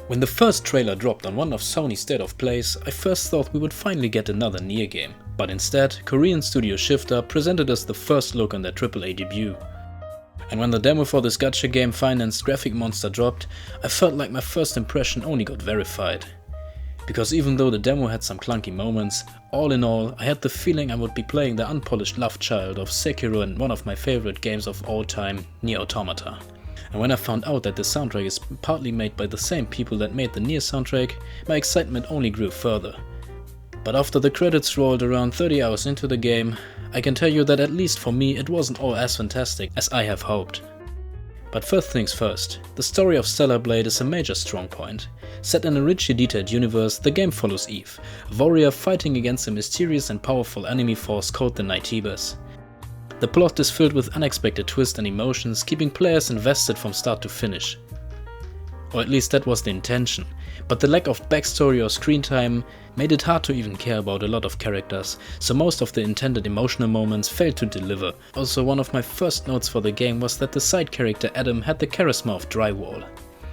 When the first trailer dropped on one of Sony's State of Plays, I first thought we would finally get another Nier game, but instead, Korean studio Shifter presented us the first look on their AAA debut. And when the demo for this gacha game financed graphic monster dropped, I felt like my first impression only got verified. Because even though the demo had some clunky moments, all in all, I had the feeling I would be playing the unpolished love child of Sekiro and one of my favorite games of all time, Nier Automata. And when I found out that the soundtrack is partly made by the same people that made the Nier soundtrack, my excitement only grew further. But after the credits rolled around 30 hours into the game, I can tell you that at least for me it wasn't all as fantastic as I have hoped. But first things first, the story of Stellar Blade is a major strong point. Set in a richly detailed universe, the game follows Eve, a warrior fighting against a mysterious and powerful enemy force called the Nightibers. The plot is filled with unexpected twists and emotions, keeping players invested from start to finish. Or at least that was the intention, but the lack of backstory or screen time made it hard to even care about a lot of characters, so most of the intended emotional moments failed to deliver. Also, one of my first notes for the game was that the side character Adam had the charisma of drywall.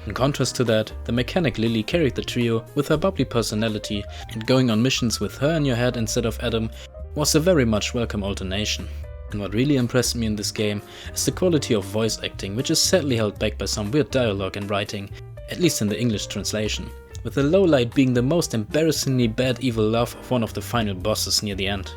In contrast to that, the mechanic Lily carried the trio with her bubbly personality, and going on missions with her in your head instead of Adam was a very much welcome alternation. And what really impressed me in this game is the quality of voice acting, which is sadly held back by some weird dialogue and writing, at least in the English translation, with the lowlight being the most embarrassingly bad evil laugh of one of the final bosses near the end.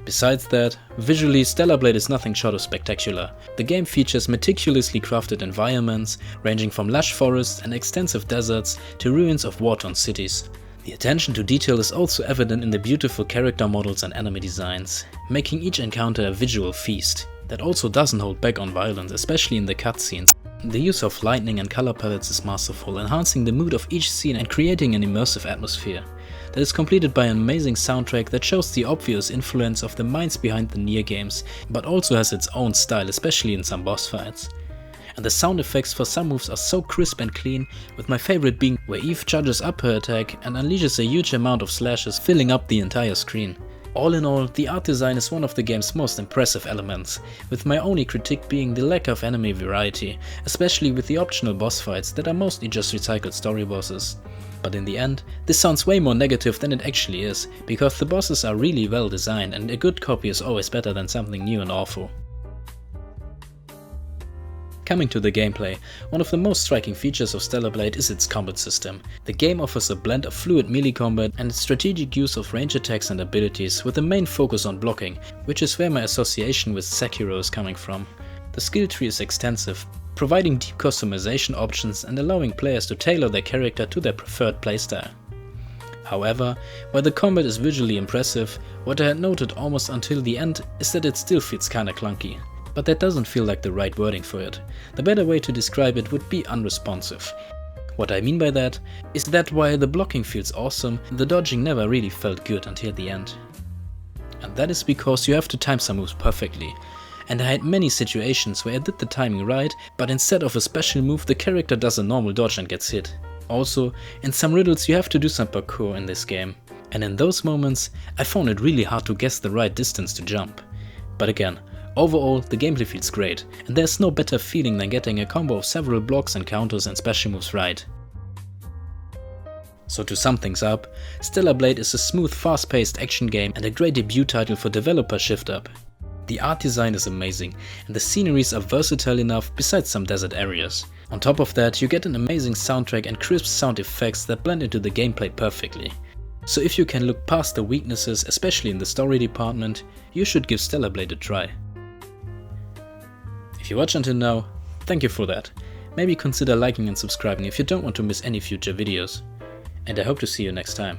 Besides that, visually Stellar Blade is nothing short of spectacular. The game features meticulously crafted environments, ranging from lush forests and extensive deserts to ruins of war-torn cities. The attention to detail is also evident in the beautiful character models and enemy designs, making each encounter a visual feast that also doesn't hold back on violence, especially in the cutscenes. The use of lighting and color palettes is masterful, enhancing the mood of each scene and creating an immersive atmosphere. That is completed by an amazing soundtrack that shows the obvious influence of the minds behind the Nier games, but also has its own style, especially in some boss fights. And the sound effects for some moves are so crisp and clean, with my favorite being where Eve charges up her attack and unleashes a huge amount of slashes, filling up the entire screen. All in all, the art design is one of the game's most impressive elements, with my only critique being the lack of enemy variety, especially with the optional boss fights that are mostly just recycled story bosses. But in the end, this sounds way more negative than it actually is, because the bosses are really well designed and a good copy is always better than something new and awful. Coming to the gameplay, one of the most striking features of Stellar Blade is its combat system. The game offers a blend of fluid melee combat and strategic use of range attacks and abilities, with a main focus on blocking, which is where my association with Sekiro is coming from. The skill tree is extensive, providing deep customization options and allowing players to tailor their character to their preferred playstyle. However, while the combat is visually impressive, what I had noted almost until the end is that it still feels kinda clunky. But that doesn't feel like the right wording for it. The better way to describe it would be unresponsive. What I mean by that is that while the blocking feels awesome, the dodging never really felt good until the end. And that is because you have to time some moves perfectly. And I had many situations where I did the timing right, but instead of a special move the character does a normal dodge and gets hit. Also, in some riddles you have to do some parkour in this game. And in those moments, I found it really hard to guess the right distance to jump. But again, overall, the gameplay feels great, and there's no better feeling than getting a combo of several blocks and counters and special moves right. So to sum things up, Stellar Blade is a smooth, fast-paced action game and a great debut title for developer ShiftUp. The art design is amazing, and the sceneries are versatile enough besides some desert areas. On top of that, you get an amazing soundtrack and crisp sound effects that blend into the gameplay perfectly. So if you can look past the weaknesses, especially in the story department, you should give Stellar Blade a try. If you watch until now, thank you for that. Maybe consider liking and subscribing if you don't want to miss any future videos. And I hope to see you next time.